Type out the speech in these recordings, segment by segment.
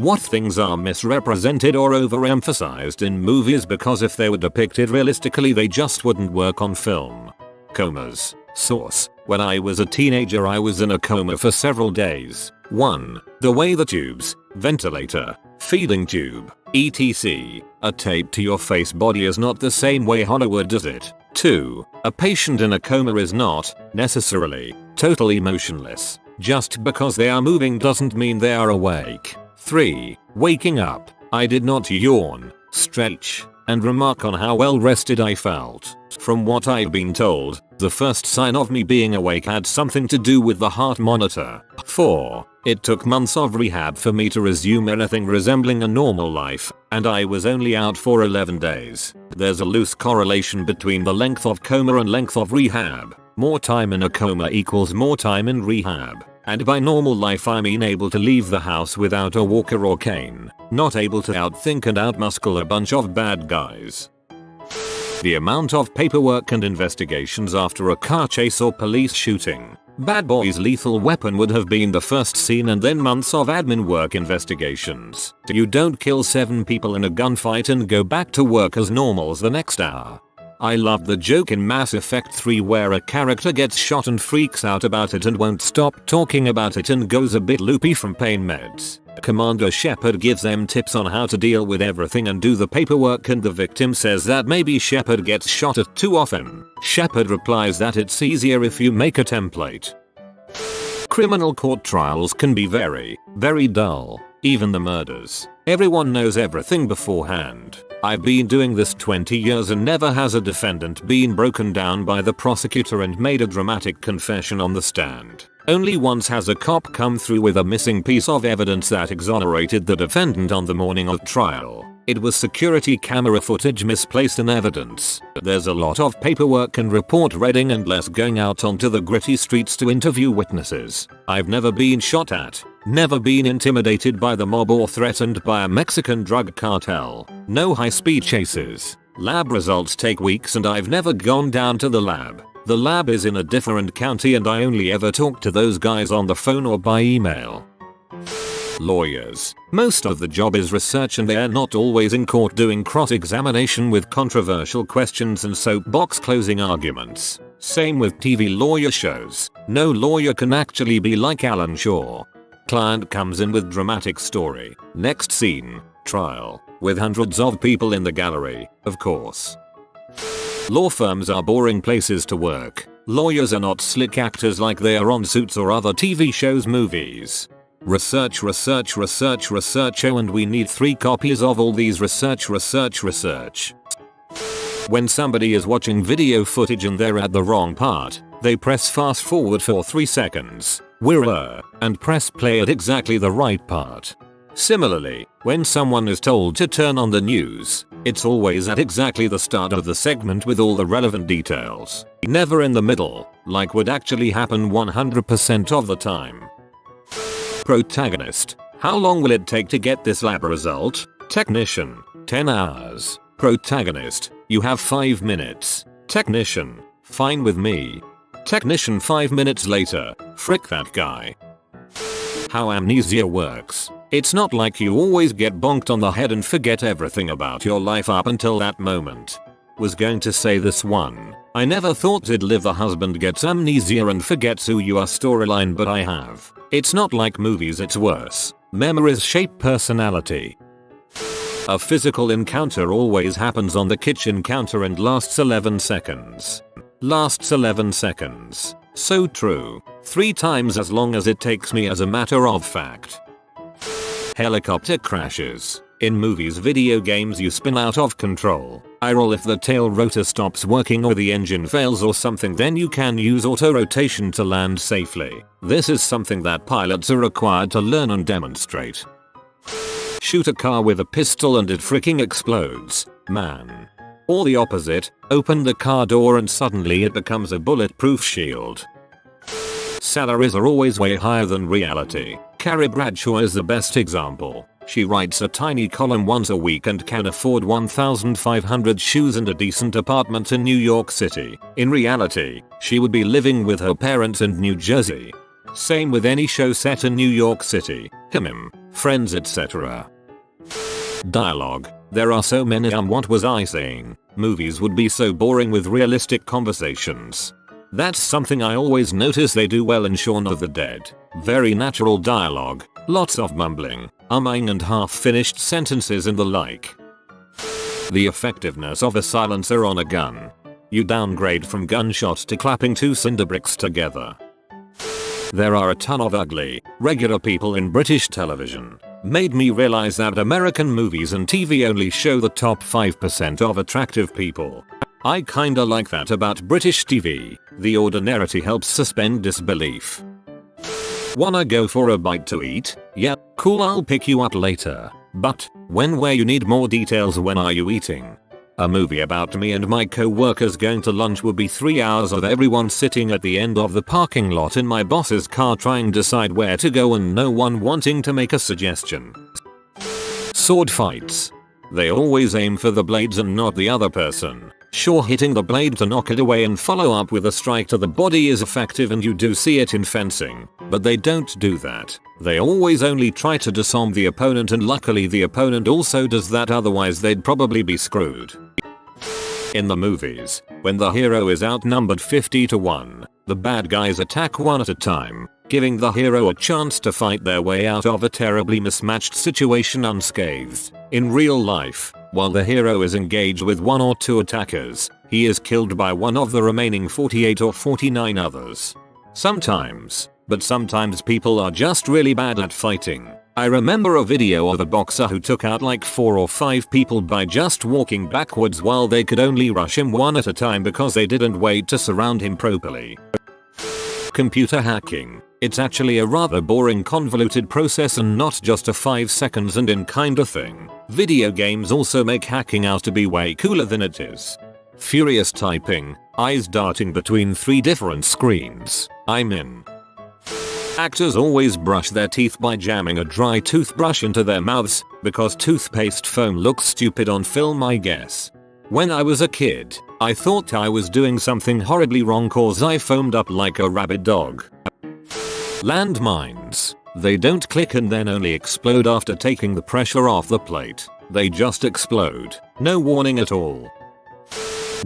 What things are misrepresented or overemphasized in movies because if they were depicted realistically they just wouldn't work on film. Comas. Source: when I was a teenager I was in a coma for several days. 1. The way the tubes, ventilator, feeding tube, etc. are taped to your face body is not the same way Hollywood does it. 2. A patient in a coma is not, necessarily, totally motionless. Just because they are moving doesn't mean they are awake. 3. Waking up, I did not yawn, stretch, and remark on how well rested I felt. From what I've been told, the first sign of me being awake had something to do with the heart monitor. 4. It took months of rehab for me to resume anything resembling a normal life, and I was only out for 11 days. There's a loose correlation between the length of coma and length of rehab. More time in a coma equals more time in rehab. And by normal life I mean able to leave the house without a walker or cane, not able to outthink and outmuscle a bunch of bad guys. The amount of paperwork and investigations after a car chase or police shooting. Bad Boys Lethal Weapon would have been the first scene and then months of admin work investigations. You don't kill 7 people in a gunfight and go back to work as normals the next hour. I loved the joke in Mass Effect 3 where a character gets shot and freaks out about it and won't stop talking about it and goes a bit loopy from pain meds. Commander Shepard gives them tips on how to deal with everything and do the paperwork and the victim says that maybe Shepard gets shot at too often. Shepard replies that it's easier if you make a template. Criminal court trials can be very, very dull. Even the murders. Everyone knows everything beforehand. I've been doing this 20 years and never has a defendant been broken down by the prosecutor and made a dramatic confession on the stand. Only once has a cop come through with a missing piece of evidence that exonerated the defendant on the morning of trial. It was security camera footage misplaced in evidence. There's a lot of paperwork and report reading and less going out onto the gritty streets to interview witnesses. I've never been shot at, never been intimidated by the mob or threatened by a Mexican drug cartel. No high-speed chases. Lab results take weeks and I've never gone down to the lab. The lab is in a different county and I only ever talk to those guys on the phone or by email. Lawyers. Most of the job is research and they're not always in court doing cross-examination with controversial questions and soapbox closing arguments. Same with TV lawyer shows. No lawyer can actually be like Alan Shaw. Client comes in with dramatic story. Next scene, trial, with hundreds of people in the gallery, of course. Law firms are boring places to work. Lawyers are not slick actors like they are on Suits or other TV shows movies. Research, oh and we need 3 copies of all these research. When somebody is watching video footage and they're at the wrong part, they press fast forward for 3 seconds, and press play at exactly the right part. Similarly, when someone is told to turn on the news, it's always at exactly the start of the segment with all the relevant details. Never in the middle, like would actually happen 100% of the time. Protagonist. How long will it take to get this lab result? Technician. 10 hours. Protagonist. You have 5 minutes. Technician. Fine with me. Technician 5 minutes later. Frick that guy. How amnesia works. It's not like you always get bonked on the head and forget everything about your life up until that moment. Was going to say this one. I never thought I'd live the husband gets amnesia and forgets who you are storyline, but I have. It's not like movies, it's worse. Memories shape personality. A physical encounter always happens on the kitchen counter and lasts 11 seconds. Lasts 11 seconds. So true. 3 times as long as it takes me as a matter of fact. Helicopter crashes. In movies, video games, you spin out of control. I roll if the tail rotor stops working or the engine fails or something, then you can use auto rotation to land safely. This is something that pilots are required to learn and demonstrate. Shoot a car with a pistol and it freaking explodes. Man. Or the opposite, open the car door and suddenly it becomes a bulletproof shield. Salaries are always way higher than reality. Carrie Bradshaw is the best example. She writes a tiny column once a week and can afford 1,500 shoes and a decent apartment in New York City. In reality, she would be living with her parents in New Jersey. Same with any show set in New York City, Friends, etc. Dialogue. There are so many what was I saying? Movies would be so boring with realistic conversations. That's something I always notice they do well in Shaun of the Dead. Very natural dialogue, lots of mumbling, umming and half-finished sentences and the like. The effectiveness of a silencer on a gun. You downgrade from gunshot to clapping two cinder bricks together. There are a ton of ugly, regular people in British television. Made me realize that American movies and TV only show the top 5% of attractive people. I kinda like that about British TV. The ordinarity helps suspend disbelief. Wanna go for a bite to eat? Yeah, cool, I'll pick you up later. But, when, where, you need more details. When are you eating? A movie about me and my co-workers going to lunch would be 3 hours of everyone sitting at the end of the parking lot in my boss's car trying to decide where to go and no one wanting to make a suggestion. Sword fights. They always aim for the blades and not the other person. Sure, hitting the blade to knock it away and follow up with a strike to the body is effective and you do see it in fencing, but they don't do that. They always only try to disarm the opponent, and luckily the opponent also does that, otherwise they'd probably be screwed. In the movies, when the hero is outnumbered 50-1, the bad guys attack one at a time, giving the hero a chance to fight their way out of a terribly mismatched situation unscathed. In real life, while the hero is engaged with 1 or 2 attackers, he is killed by one of the remaining 48 or 49 others. Sometimes people are just really bad at fighting. I remember a video of a boxer who took out like 4 or 5 people by just walking backwards while they could only rush him one at a time because they didn't wait to surround him properly. Computer hacking. It's actually a rather boring, convoluted process and not just a 5 seconds and in kinda thing. Video games also make hacking out to be way cooler than it is. Furious typing, eyes darting between 3 different screens. I'm in. Actors always brush their teeth by jamming a dry toothbrush into their mouths, because toothpaste foam looks stupid on film, I guess. When I was a kid, I thought I was doing something horribly wrong cause I foamed up like a rabid dog. Landmines. They don't click and then only explode after taking the pressure off the plate. They just explode. No warning at all.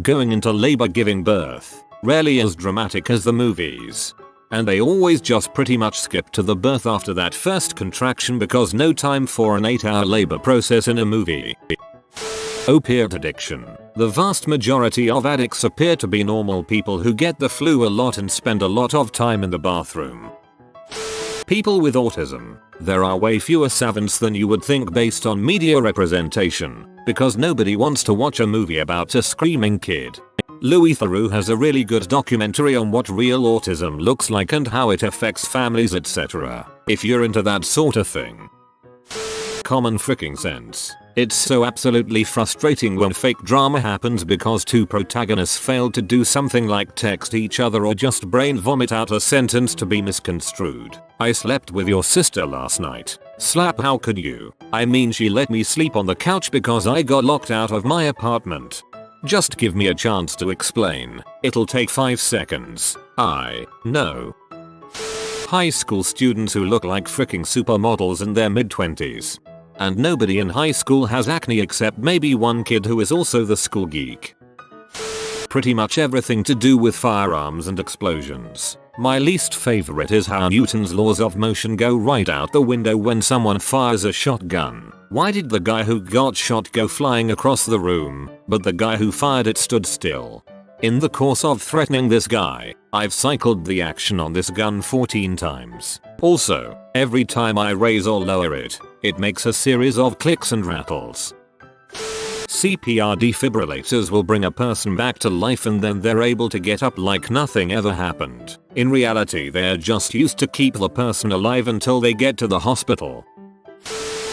Going into labor, giving birth. Rarely as dramatic as the movies. And they always just pretty much skip to the birth after that first contraction because no time for an 8-hour labor process in a movie. Opiate addiction. The vast majority of addicts appear to be normal people who get the flu a lot and spend a lot of time in the bathroom. People with autism. There are way fewer savants than you would think based on media representation, because nobody wants to watch a movie about a screaming kid. Louis Theroux has a really good documentary on what real autism looks like and how it affects families, etc. if you're into that sort of thing. Common freaking sense. It's so absolutely frustrating when fake drama happens because 2 protagonists fail to do something like text each other or just brain vomit out a sentence to be misconstrued. I slept with your sister last night. Slap, how could you? I mean, she let me sleep on the couch because I got locked out of my apartment. Just give me a chance to explain. It'll take 5 seconds. I know. High school students who look like freaking supermodels in their mid-20s. And nobody in high school has acne except maybe one kid who is also the school geek. Pretty much everything to do with firearms and explosions. My least favorite is how Newton's laws of motion go right out the window when someone fires a shotgun. Why did the guy who got shot go flying across the room, but the guy who fired it stood still? In the course of threatening this guy, I've cycled the action on this gun 14 times. Also, every time I raise or lower it, it makes a series of clicks and rattles. CPR defibrillators will bring a person back to life and then they're able to get up like nothing ever happened. In reality, they're just used to keep the person alive until they get to the hospital.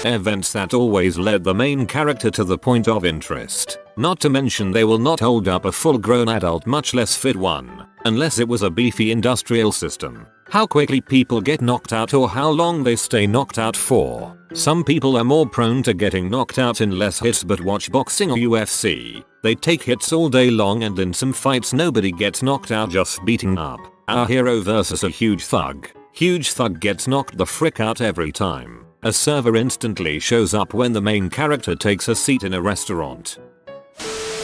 Events that always led the main character to the point of interest. Not to mention they will not hold up a full-grown adult, much less fit one, unless it was a beefy industrial system. How quickly people get knocked out or how long they stay knocked out for. Some people are more prone to getting knocked out in less hits, but watch boxing or UFC. They take hits all day long and in some fights nobody gets knocked out, just beating up. Our hero versus a huge thug. Huge thug gets knocked the frick out every time. A server instantly shows up when the main character takes a seat in a restaurant.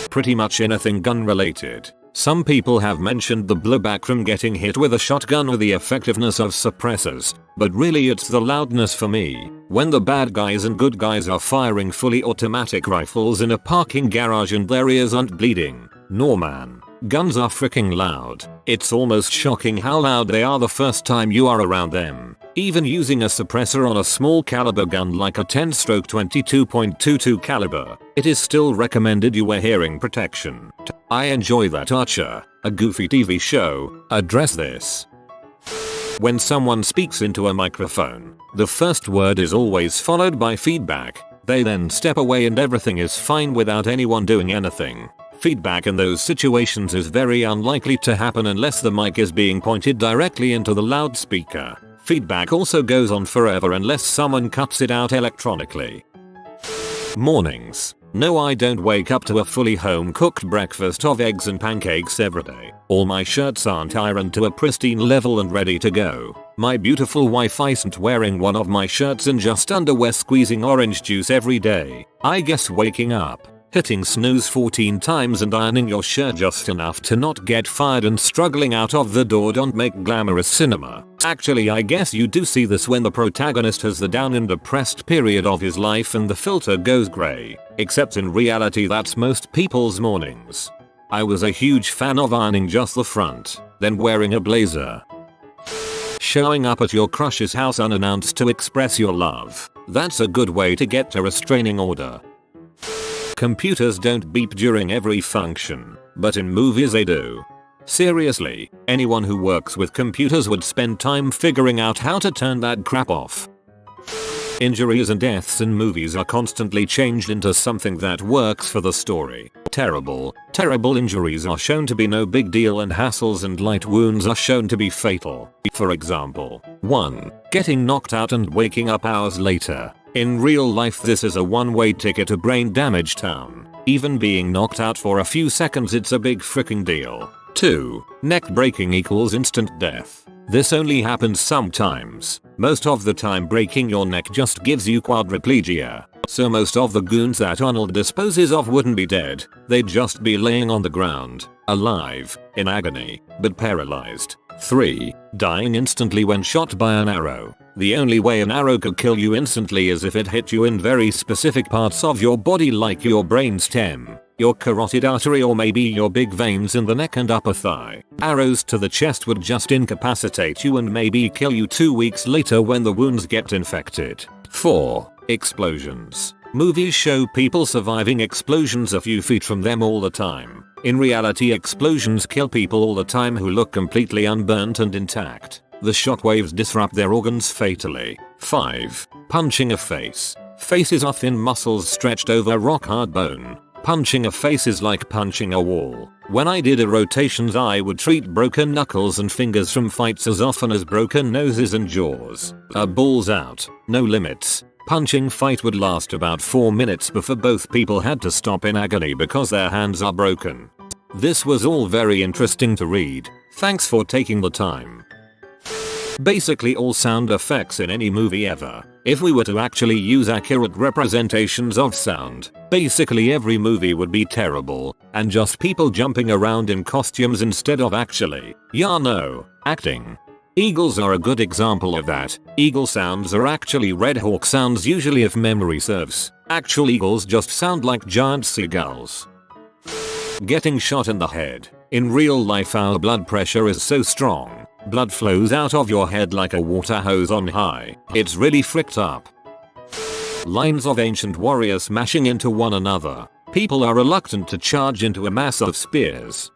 Pretty much anything gun related. Some people have mentioned the blowback from getting hit with a shotgun or the effectiveness of suppressors, but really it's the loudness for me. When the bad guys and good guys are firing fully automatic rifles in a parking garage and their ears aren't bleeding. No man. Guns are freaking loud. It's almost shocking how loud they are the first time you are around them. Even using a suppressor on a small caliber gun like a 10-stroke 22.22 caliber, it is still recommended you wear hearing protection. I enjoy that Archer, a goofy TV show, address this. When someone speaks into a microphone, the first word is always followed by feedback. They then step away and everything is fine without anyone doing anything. Feedback in those situations is very unlikely to happen unless the mic is being pointed directly into the loudspeaker. Feedback also goes on forever unless someone cuts it out electronically. Mornings. No, I don't wake up to a fully home-cooked breakfast of eggs and pancakes every day. All my shirts aren't ironed to a pristine level and ready to go. My beautiful wife isn't wearing one of my shirts and just underwear squeezing orange juice every day. I guess waking up, hitting snooze 14 times and ironing your shirt just enough to not get fired and struggling out of the door don't make glamorous cinema. Actually, I guess you do see this when the protagonist has the down and depressed period of his life and the filter goes grey. Except in reality that's most people's mornings. I was a huge fan of ironing just the front, then wearing a blazer. Showing up at your crush's house unannounced to express your love. That's a good way to get a restraining order. Computers don't beep during every function, but in movies they do. Seriously, anyone who works with computers would spend time figuring out how to turn that crap off. Injuries and deaths in movies are constantly changed into something that works for the story. Terrible injuries are shown to be no big deal and hassles and light wounds are shown to be fatal. For example, 1. Getting knocked out and waking up hours later. In real life this is a one-way ticket to brain damage town. Even being knocked out for a few seconds it's a big freaking deal. 2. Neck breaking equals instant death. This only happens sometimes. Most of the time breaking your neck just gives you quadriplegia. So most of the goons that Arnold disposes of wouldn't be dead. They'd just be laying on the ground, alive, in agony, but paralyzed. 3. Dying instantly when shot by an arrow. The only way an arrow could kill you instantly is if it hit you in very specific parts of your body like your brainstem, your carotid artery or maybe your big veins in the neck and upper thigh. Arrows to the chest would just incapacitate you and maybe kill you 2 weeks later when the wounds get infected. 4. Explosions. Movies show people surviving explosions a few feet from them all the time. In reality, explosions kill people all the time who look completely unburnt and intact. The shockwaves disrupt their organs fatally. 5. Punching a face. Faces are thin muscles stretched over rock hard bone. Punching a face is like punching a wall. When I did a rotations I would treat broken knuckles and fingers from fights as often as broken noses and jaws. Balls out, no limits. Punching fight would last about 4 minutes before both people had to stop in agony because their hands are broken. This was all very interesting to read. Thanks for taking the time. Basically all sound effects in any movie ever. If we were to actually use accurate representations of sound, basically every movie would be terrible, and just people jumping around in costumes instead of actually, acting. Eagles are a good example of that. Eagle sounds are actually Red Hawk sounds usually if memory serves. Actual eagles just sound like giant seagulls. Getting shot in the head. In real life our blood pressure is so strong. Blood flows out of your head like a water hose on high. It's really fricked up. Lines of ancient warriors smashing into one another. People are reluctant to charge into a mass of spears.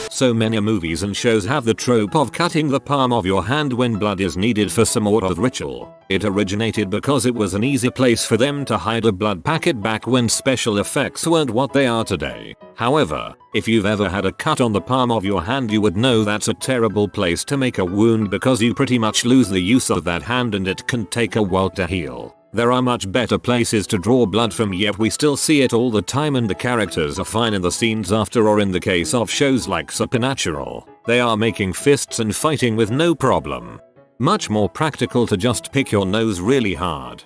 So many movies and shows have the trope of cutting the palm of your hand when blood is needed for some sort of ritual. It originated because it was an easy place for them to hide a blood packet back when special effects weren't what they are today. However, if you've ever had a cut on the palm of your hand you would know that's a terrible place to make a wound because you pretty much lose the use of that hand and it can take a while to heal. There are much better places to draw blood from, yet we still see it all the time and the characters are fine in the scenes after, or in the case of shows like Supernatural, they are making fists and fighting with no problem. Much more practical to just pick your nose really hard.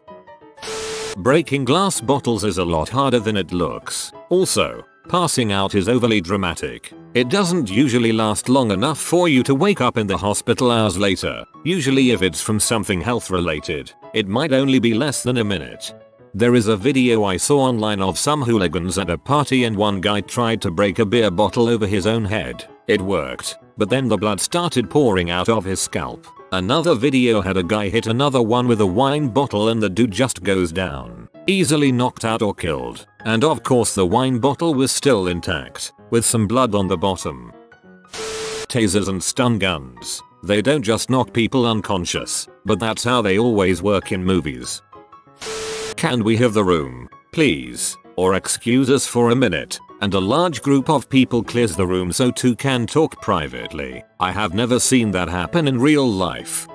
Breaking glass bottles is a lot harder than it looks. Also, passing out is overly dramatic. It doesn't usually last long enough for you to wake up in the hospital hours later. Usually if it's from something health related, it might only be less than a minute. There is a video I saw online of some hooligans at a party and one guy tried to break a beer bottle over his own head. It worked, but then the blood started pouring out of his scalp. Another video had a guy hit another one with a wine bottle and the dude just goes down, easily knocked out or killed. And of course the wine bottle was still intact, with some blood on the bottom. Tasers and stun guns. They don't just knock people unconscious, but that's how they always work in movies. Can we have the room, please? Or excuse us for a minute, and a large group of people clears the room so two can talk privately. I have never seen that happen in real life.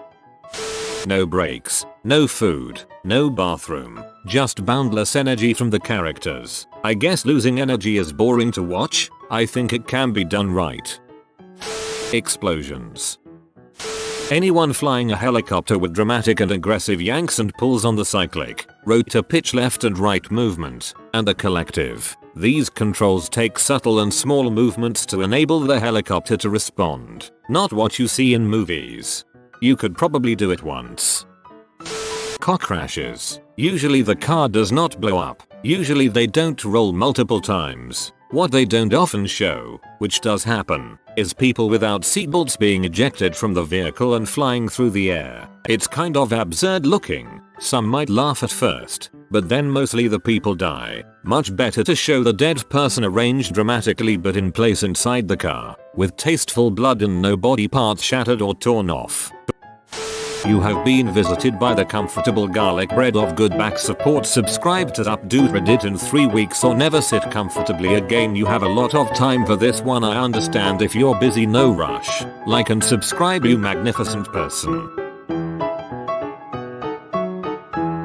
No breaks, no food, no bathroom, just boundless energy from the characters. I guess losing energy is boring to watch. I think it can be done right. Explosions. Anyone flying a helicopter with dramatic and aggressive yanks and pulls on the cyclic, rotor pitch left and right movement, and the collective. These controls take subtle and small movements to enable the helicopter to respond. Not what you see in movies. You could probably do it once. Car crashes. Usually the car does not blow up. Usually they don't roll multiple times. What they don't often show, which does happen, is people without seatbelts being ejected from the vehicle and flying through the air. It's kind of absurd looking. Some might laugh at first, but then mostly the people die. Much better to show the dead person arranged dramatically but in place inside the car, with tasteful blood and no body parts shattered or torn off. You have been visited by the comfortable garlic bread of good back support. Subscribe to Updoot Reddit in 3 weeks or never sit comfortably again. You have a lot of time for this one. I understand if you're busy, no rush. Like and subscribe, you magnificent person.